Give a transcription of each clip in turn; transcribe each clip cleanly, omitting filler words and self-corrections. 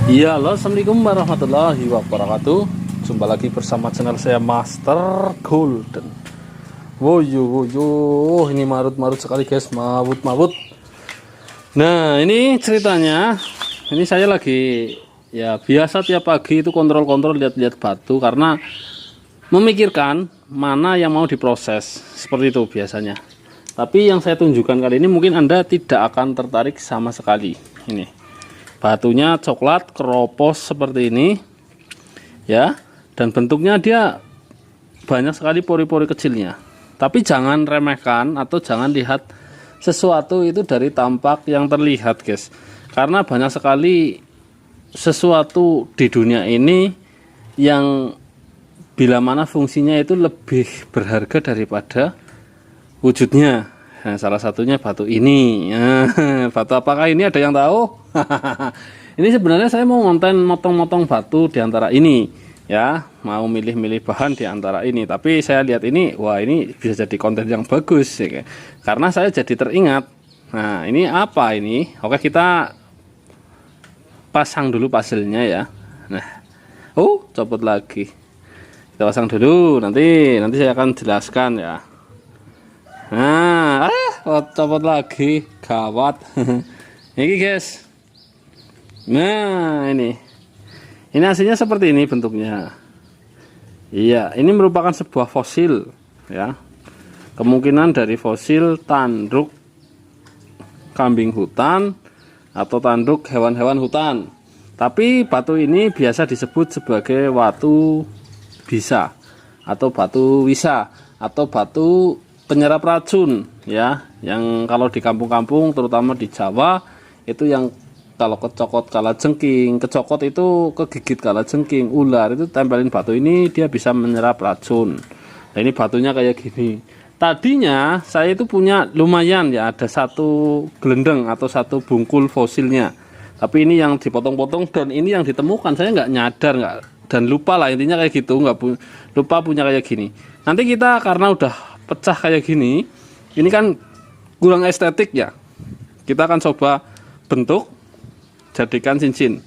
Iya, halo, assalamualaikum warahmatullahi wabarakatuh. Jumpa lagi bersama channel saya Master Golden. Woyo, ini marut-marut sekali guys, mawut-mawut. Nah, ini ceritanya. Ini saya lagi ya biasa tiap pagi itu kontrol-kontrol lihat-lihat batu karena memikirkan mana yang mau diproses seperti itu biasanya. Tapi yang saya tunjukkan kali ini mungkin Anda tidak akan tertarik sama sekali. Ini batunya coklat keropos seperti ini ya, dan bentuknya dia banyak sekali pori-pori kecilnya. Tapi jangan remehkan atau jangan lihat sesuatu itu dari tampak yang terlihat guys, karena banyak sekali sesuatu di dunia ini yang bila mana fungsinya itu lebih berharga daripada wujudnya. Nah, salah satunya batu ini. Batu apakah ini, ada yang tahu? Ini sebenarnya saya mau konten motong-motong batu di antara ini ya, mau milih-milih bahan di antara ini. Tapi saya lihat ini, wah ini bisa jadi konten yang bagus ya, karena saya jadi teringat. Nah, ini apa ini? Oke, kita pasang dulu puzzle-nya ya. Nah, copot lagi. Kita pasang dulu, nanti saya akan jelaskan ya. Nah, copot lagi, gawat. Ini guys. Nah, ini hasilnya seperti ini bentuknya. Iya, ini merupakan sebuah fosil ya. Kemungkinan dari fosil tanduk kambing hutan atau tanduk hewan-hewan hutan. Tapi batu ini biasa disebut sebagai batu bisa atau batu wisa atau batu penyerap racun ya, yang kalau di kampung-kampung terutama di Jawa itu yang kalau kecokot kalajengking, kecokot itu kegigit kalajengking, ular itu tempelin batu ini dia bisa menyerap racun. Nah, ini batunya kayak gini. Tadinya saya itu punya lumayan ya, ada satu gelendeng atau satu bungkul fosilnya. Tapi ini yang dipotong-potong dan ini yang ditemukan, saya nggak nyadar dan lupa lah, intinya kayak gitu, lupa punya kayak gini. Nanti kita karena udah pecah kayak gini, ini kan kurang estetik ya, kita akan coba bentuk jadikan cincin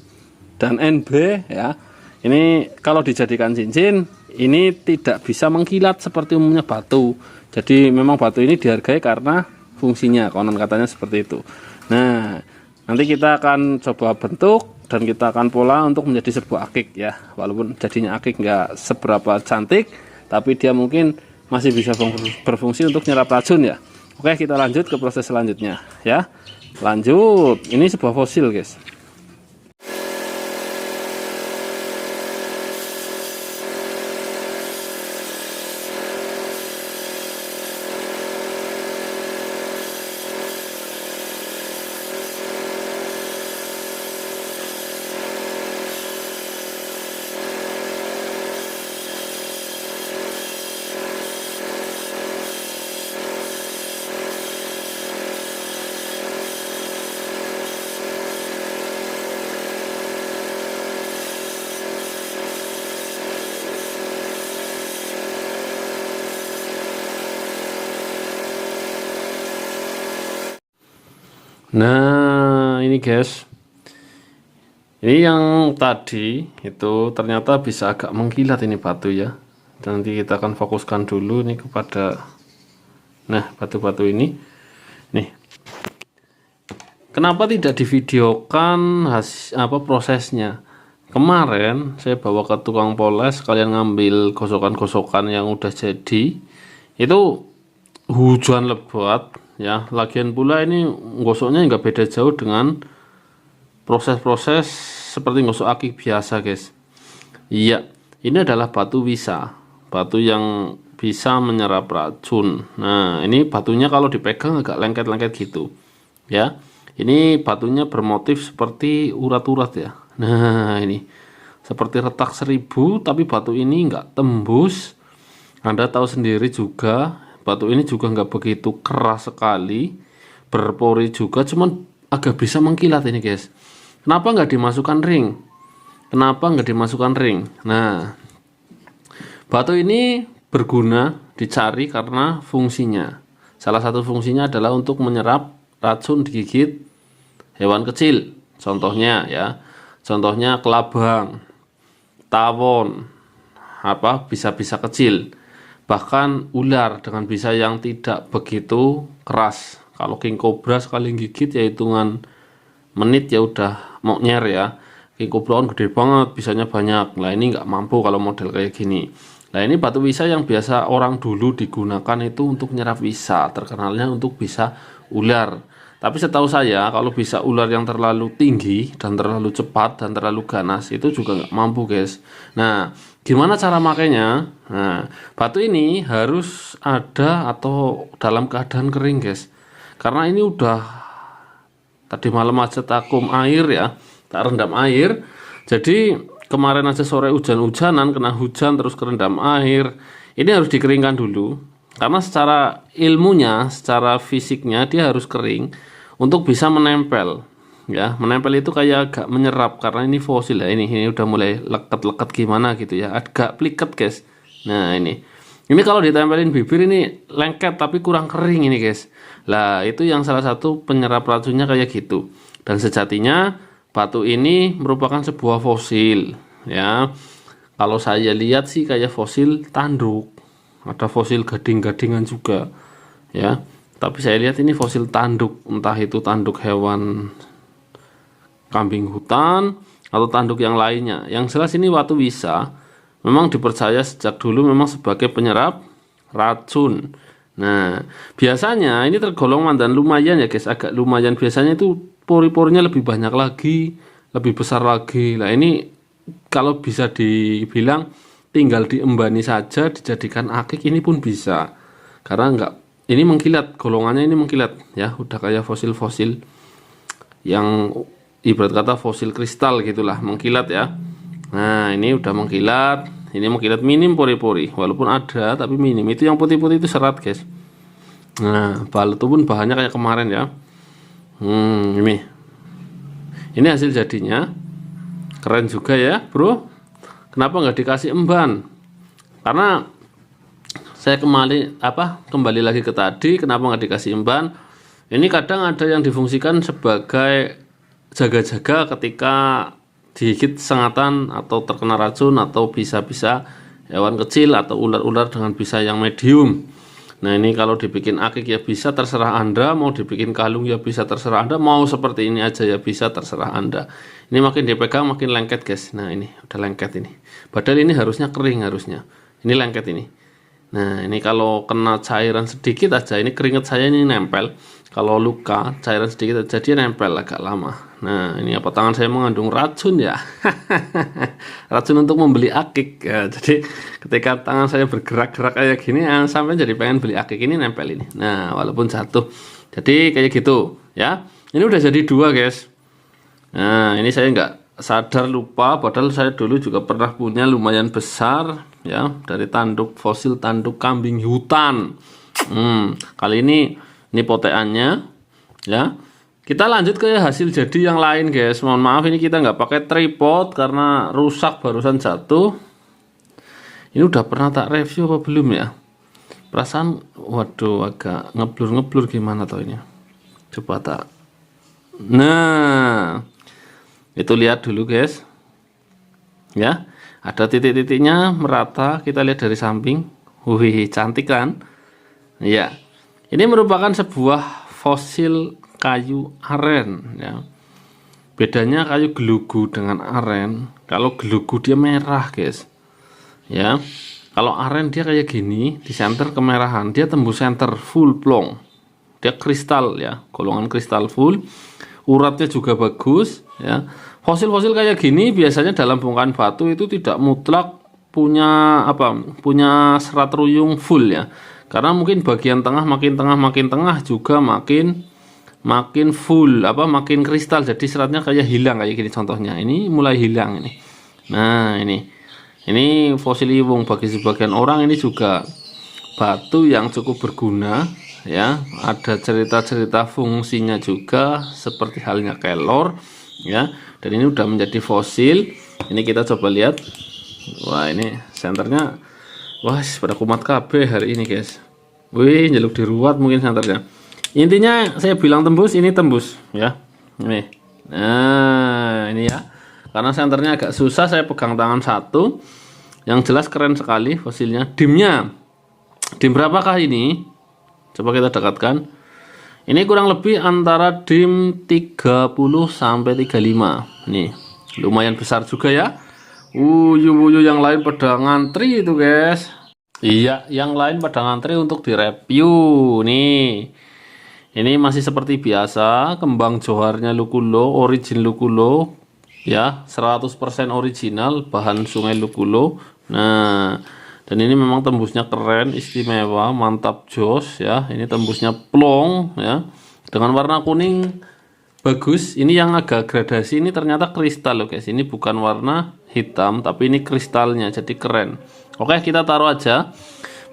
dan NB ya. Ini kalau dijadikan cincin ini tidak bisa mengkilat seperti umumnya batu, jadi memang batu ini dihargai karena fungsinya, konon katanya seperti itu. Nah, nanti kita akan coba bentuk dan kita akan pola untuk menjadi sebuah akik ya. Walaupun jadinya akik nggak seberapa cantik, tapi dia mungkin masih bisa berfungsi untuk nyerap racun ya. Oke, kita lanjut ke proses selanjutnya ya. Lanjut, ini sebuah fosil guys. Nah, ini guys, ini yang tadi itu ternyata bisa agak mengkilat ini batu ya. Nanti kita akan fokuskan dulu nih kepada batu-batu ini nih. Kenapa tidak divideokan prosesnya? Kemarin saya bawa ke tukang poles, kalian ngambil gosokan-gosokan yang udah jadi, itu hujan lebat ya. Lagian pula ini gosoknya nggak beda jauh dengan proses-proses seperti gosok akik biasa guys. Iya, ini adalah batu wisa, batu yang bisa menyerap racun. Nah, ini batunya kalau dipegang agak lengket-lengket gitu ya. Ini batunya bermotif seperti urat-urat ya. Nah, ini seperti retak 1000, tapi batu ini nggak tembus. Anda tahu sendiri juga, batu ini juga nggak begitu keras sekali, berpori juga, cuman agak bisa mengkilat ini guys. Kenapa nggak dimasukkan ring? Nah, batu ini berguna dicari karena fungsinya. Salah satu fungsinya adalah untuk menyerap racun digigit hewan kecil. Contohnya ya, Contohnya kelabang, tawon, bisa-bisa kecil, bahkan ular dengan bisa yang tidak begitu keras. Kalau king cobra sekali gigit ya hitungan menit ya udah mau nyer ya. King cobra kan gede banget, bisanya banyak. Nah ini nggak mampu kalau model kayak gini. Nah ini batu wisa yang biasa orang dulu digunakan itu untuk nyerap wisa, terkenalnya untuk bisa ular. Tapi setahu saya kalau bisa ular yang terlalu tinggi dan terlalu cepat dan terlalu ganas itu juga nggak mampu guys. Nah gimana cara makainya? Nah batu ini harus ada atau dalam keadaan kering guys. Karena ini udah tadi malam aja takum air ya, tak rendam air. Jadi kemarin aja sore hujan-hujanan, kena hujan terus kerendam air. Ini harus dikeringkan dulu. Karena secara ilmunya, secara fisiknya dia harus kering untuk bisa menempel. Ya, menempel itu kayak agak menyerap karena ini fosil ya. Ini udah mulai leket-leket gimana gitu ya. Agak pliket guys. Nah ini. Ini kalau ditempelin bibir ini lengket tapi kurang kering ini guys. Lah itu yang salah satu penyerap racunnya kayak gitu. Dan sejatinya batu ini merupakan sebuah fosil ya. Kalau saya lihat sih kayak fosil tanduk. Ada fosil gading-gadingan juga ya. Tapi saya lihat ini fosil tanduk, entah itu tanduk hewan kambing hutan atau tanduk yang lainnya. Yang jelas ini batu wisa memang dipercaya sejak dulu memang sebagai penyerap racun. Nah, biasanya ini tergolong mandan lumayan ya guys, agak lumayan. Biasanya itu pori-porinya lebih banyak lagi, lebih besar lagi. Nah, ini kalau bisa dibilang tinggal diembani saja, dijadikan akik ini pun bisa. Karena enggak, ini mengkilat, golongannya ini mengkilat ya, udah kayak fosil-fosil yang ibarat kata fosil kristal gitulah, mengkilat ya. Nah ini udah mengkilat, ini mengkilat minim pori-pori, walaupun ada tapi minim. Itu yang putih-putih itu serat guys. Nah balut pun bahannya kayak kemarin ya. Ini hasil jadinya, keren juga ya bro. Kenapa nggak dikasih emban? Karena saya kembali lagi ke tadi, kenapa nggak dikasih emban? Ini kadang ada yang difungsikan sebagai jaga-jaga ketika digigit sengatan atau terkena racun atau bisa-bisa hewan kecil atau ular-ular dengan bisa yang medium. Nah ini kalau dibikin akik ya bisa, terserah Anda. Mau dibikin kalung ya bisa, terserah Anda. Mau seperti ini aja ya bisa, terserah Anda. Ini makin dipegang makin lengket guys. Nah ini udah lengket ini. Padahal ini harusnya kering harusnya. Ini lengket ini. Nah ini kalau kena cairan sedikit aja, ini keringat saya ini nempel. Kalau luka cairan sedikit aja dia nempel agak lama. Nah ini apa, tangan saya mengandung racun ya. Racun untuk membeli akik ya. Jadi ketika tangan saya bergerak-gerak kayak gini sampai jadi pengen beli akik, ini nempel ini. Nah walaupun jatuh, jadi kayak gitu ya. Ini udah jadi dua guys. Nah ini saya nggak sadar, lupa, padahal saya dulu juga pernah punya lumayan besar ya, dari tanduk fosil tanduk kambing hutan. Kali ini poteannya ya. Kita lanjut ke hasil jadi yang lain guys. Mohon maaf ini kita nggak pakai tripod karena rusak barusan jatuh. Ini udah pernah tak review apa belum ya? Perasaan waduh agak ngeblur gimana toh ini. Coba tak. Nah itu lihat dulu guys ya, ada titik-titiknya merata, kita lihat dari samping. Wih cantik kan ya. Ini merupakan sebuah fosil kayu aren ya. Bedanya kayu gelugu dengan aren, kalau gelugu dia merah guys ya. Kalau aren dia kayak gini, di center kemerahan, dia tembus center full plong. Dia kristal ya, golongan kristal full. Uratnya juga bagus ya. Fosil-fosil kayak gini biasanya dalam bongkahan batu itu tidak mutlak punya serat ruyung full ya. Karena mungkin bagian tengah makin tengah juga makin full makin kristal, jadi seratnya kayak hilang kayak gini contohnya. Ini mulai hilang ini. Nah, ini fosil iwung. Bagi sebagian orang ini juga batu yang cukup berguna ya. Ada cerita-cerita fungsinya juga seperti halnya kelor ya. Dan ini udah menjadi fosil. Ini kita coba lihat. Wah, ini senternya wah pada kumat KB hari ini guys. Wih jaluk diruat mungkin senternya. Intinya saya bilang tembus, ini tembus ya. Ini. Nah ini ya. Karena senternya agak susah, saya pegang tangan satu. Yang jelas keren sekali fosilnya. Dimnya, dim berapakah ini? Coba kita dekatkan. Ini kurang lebih antara dim 30 sampai 35. Nih, lumayan besar juga ya. Wuyu yang lain pada ngantri itu, guys. Iya, yang lain pada ngantri untuk direview. Nih. Ini masih seperti biasa, kembang joharnya Lukulo, origin Lukulo. Ya, 100% original, bahan sungai Lukulo. Nah, dan ini memang tembusnya keren, istimewa, mantap jos ya. Ini tembusnya plong ya. Dengan warna kuning bagus. Ini yang agak gradasi ini ternyata kristal loh guys. Ini bukan warna hitam tapi ini kristalnya, jadi keren. Oke, kita taruh aja.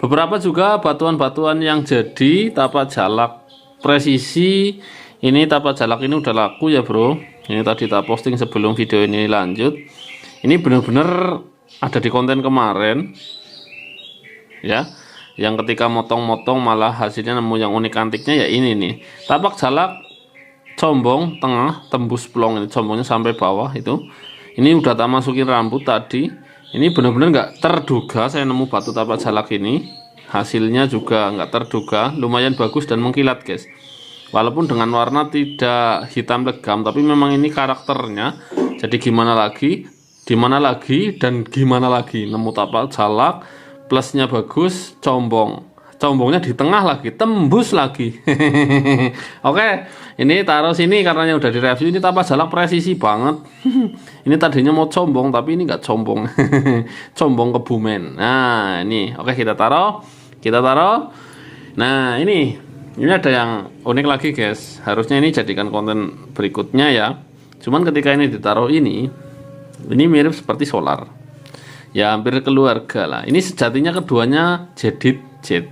Beberapa juga batuan-batuan yang jadi tapak jalak presisi. Ini tapak jalak ini udah laku ya bro. Ini tadi tak posting sebelum video ini lanjut. Ini bener-bener ada di konten kemarin ya, yang ketika motong-motong malah hasilnya nemu yang unik antiknya ya ini nih. Tapak jalak combong tengah tembus plong, ini combongnya sampai bawah itu. Ini udah tak masukin rambut tadi. Ini benar-benar nggak terduga saya nemu batu tapak jalak ini. Hasilnya juga nggak terduga, lumayan bagus dan mengkilat guys. Walaupun dengan warna tidak hitam legam, tapi memang ini karakternya. Jadi gimana lagi, dan gimana lagi nemu tapak jalak, plusnya bagus, combongnya di tengah lagi, tembus lagi. Oke, ini taruh sini karena udah direview. Ini tapak jalak presisi banget. Ini tadinya mau combong tapi ini nggak combong. Combong Kebumen. Nah ini oke, kita taruh. Nah ini ada yang unik lagi guys. Harusnya ini jadikan konten berikutnya ya. Cuman ketika ini ditaruh ini mirip seperti solar ya, hampir keluarga lah. Ini sejatinya keduanya jadid jet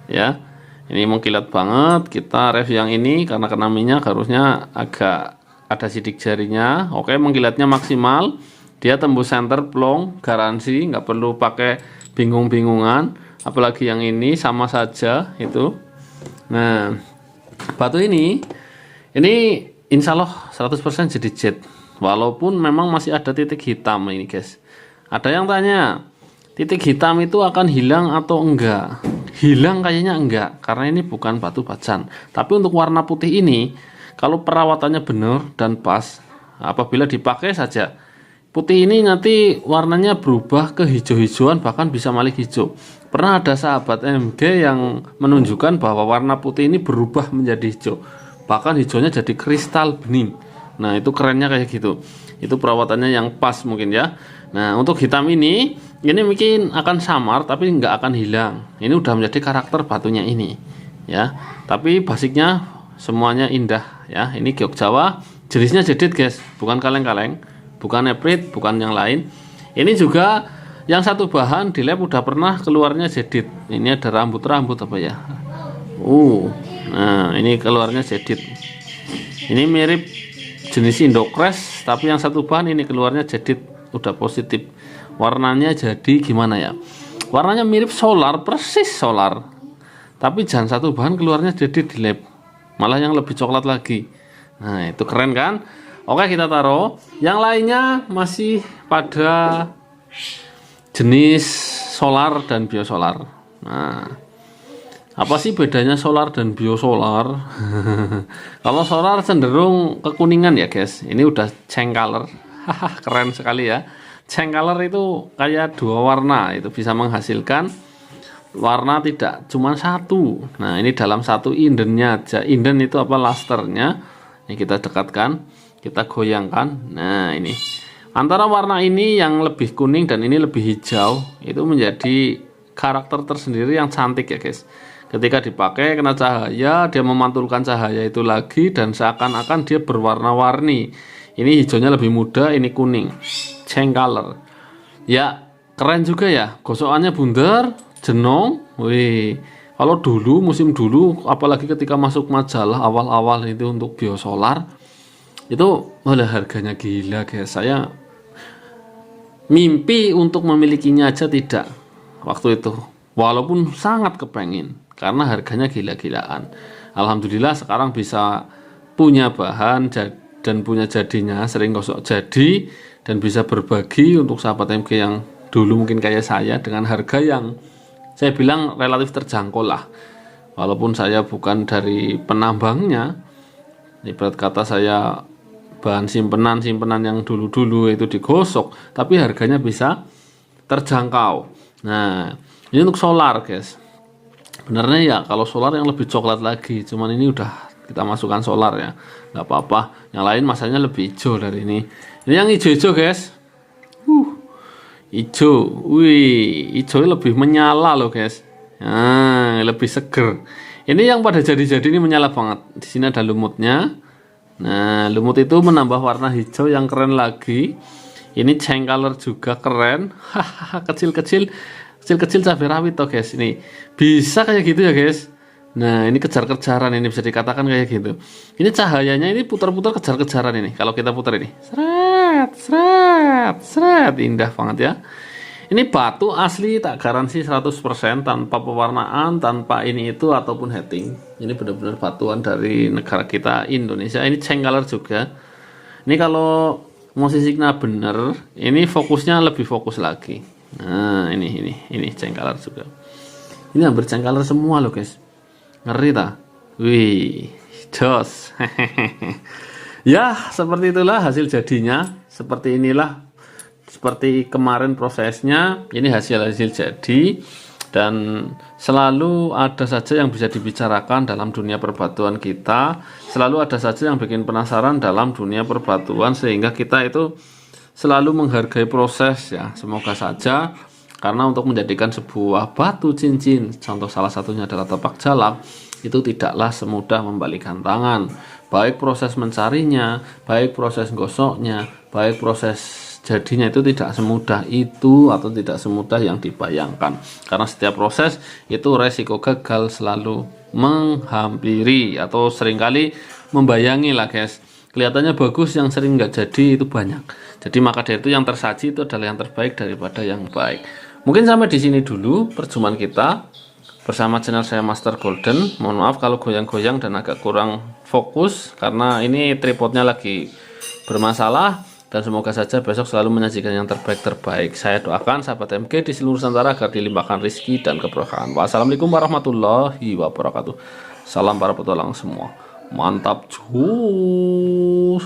ya. Ini mengkilat banget. Kita review yang ini karena kena minyak harusnya agak ada sidik jarinya. Oke, mengkilatnya maksimal. Dia tembus center plong, garansi, nggak perlu pakai bingung-bingungan. Apalagi yang ini sama saja itu. Nah, batu ini insya Allah 100% jadi jet. Walaupun memang masih ada titik hitam ini guys. Ada yang tanya, titik hitam itu akan hilang atau enggak? Hilang kayaknya enggak, karena ini bukan batu bacan. Tapi untuk warna putih ini, kalau perawatannya benar dan pas, apabila dipakai saja, putih ini nanti warnanya berubah ke hijau-hijauan, bahkan bisa malik hijau. Pernah ada sahabat MG yang menunjukkan bahwa warna putih ini berubah menjadi hijau, bahkan hijaunya jadi kristal bening. Nah itu kerennya kayak gitu. Itu perawatannya yang pas mungkin ya. Nah untuk hitam ini mungkin akan samar tapi nggak akan hilang. Ini udah menjadi karakter batunya ini ya. Tapi basicnya semuanya indah ya. Ini giok Jawa, jenisnya jadid guys, bukan kaleng-kaleng, bukan eprit, bukan yang lain. Ini juga yang satu bahan di lab udah pernah keluarnya jadid. Ini ada rambut-rambut apa ya. Nah ini keluarnya jadid. Ini mirip jenis Indocrash, tapi yang satu bahan ini keluarnya jadid, udah positif. Warnanya jadi gimana ya, warnanya mirip solar, persis solar, tapi jangan satu bahan keluarnya jadid di lab, malah yang lebih coklat lagi. Nah itu keren kan. Oke, kita taruh. Yang lainnya masih pada jenis solar dan biosolar. Nah apa sih bedanya solar dan biosolar? Kalau solar cenderung kekuningan ya guys. Ini udah change color. Keren sekali ya. Change color itu kayak dua warna, itu bisa menghasilkan warna tidak cuma satu. Nah ini dalam satu indennya aja. Inden itu apa, lasternya. Ini kita dekatkan, kita goyangkan. Nah ini antara warna ini yang lebih kuning dan ini lebih hijau, itu menjadi karakter tersendiri yang cantik ya guys. Ketika dipakai kena cahaya, dia memantulkan cahaya itu lagi dan seakan-akan dia berwarna-warni. Ini hijaunya lebih muda, ini kuning. Change color. Ya, keren juga ya. Gosokannya bundar, jenong. Wih. Kalau dulu, musim dulu, apalagi ketika masuk majalah awal-awal itu untuk biosolar, itu malah harganya gila guys. Saya mimpi untuk memilikinya aja tidak waktu itu. Walaupun sangat kepengen, karena harganya gila-gilaan. Alhamdulillah sekarang bisa punya bahan dan punya jadinya, sering gosok jadi, dan bisa berbagi untuk sahabat MG yang dulu mungkin kayak saya dengan harga yang saya bilang relatif terjangkau lah. Walaupun saya bukan dari penambangnya, ibarat kata saya bahan simpenan yang dulu-dulu itu digosok, tapi harganya bisa terjangkau. Nah, ini untuk solar guys. Benarnya ya kalau solar yang lebih coklat lagi, cuman ini udah kita masukkan solar ya, nggak apa-apa. Yang lain masanya lebih hijau dari ini. Ini yang hijau-hijau guys. Hijau, wih, hijau lebih menyala loh guys. Nah, lebih seger. Ini yang pada jadi-jadi ini menyala banget. Di sini ada lumutnya. Nah, lumut itu menambah warna hijau yang keren lagi. Ini change color juga keren. Hahaha, kecil-kecil cabai rawit toh guys. Ini bisa kayak gitu ya guys. Nah, ini kejar-kejaran, ini bisa dikatakan kayak gitu. Ini cahayanya ini putar-putar kejar-kejaran ini. Kalau kita putar ini, seret, indah banget ya. Ini batu asli, tak garansi 100% tanpa pewarnaan, tanpa ini itu ataupun heating. Ini benar-benar batuan dari negara kita Indonesia. Ini change color juga. Ini kalau posisinya bener, ini fokusnya lebih fokus lagi. Nah, ini change color juga. Ini hampir change color semua loh guys. Ngeri tak? Wih, jos. Ya, seperti itulah hasil jadinya. Seperti inilah. Seperti kemarin prosesnya. Ini hasil jadi. Dan selalu ada saja yang bisa dibicarakan dalam dunia perbatuan kita. Selalu ada saja yang bikin penasaran dalam dunia perbatuan. Sehingga kita itu selalu menghargai proses ya. Semoga saja. Karena untuk menjadikan sebuah batu cincin, contoh salah satunya adalah tapak jalak, itu tidaklah semudah membalikan tangan. Baik proses mencarinya, baik proses gosoknya, baik proses jadinya itu tidak semudah itu atau tidak semudah yang dibayangkan. Karena setiap proses itu resiko gagal selalu menghampiri atau seringkali membayangi lah guys. Kelihatannya bagus, yang sering nggak jadi itu banyak. Jadi maka dari itu yang tersaji itu adalah yang terbaik daripada yang baik. Mungkin sampai di sini dulu perjumpaan kita bersama channel saya Master Golden. Mohon maaf kalau goyang-goyang dan agak kurang fokus karena ini tripodnya lagi bermasalah, dan semoga saja besok selalu menyajikan yang terbaik. Saya doakan sahabat MG di seluruh Nusantara agar dilimpahkan rezeki dan keberkahan. Wassalamualaikum warahmatullahi wabarakatuh. Salam para petualang semua. Mantap, cus.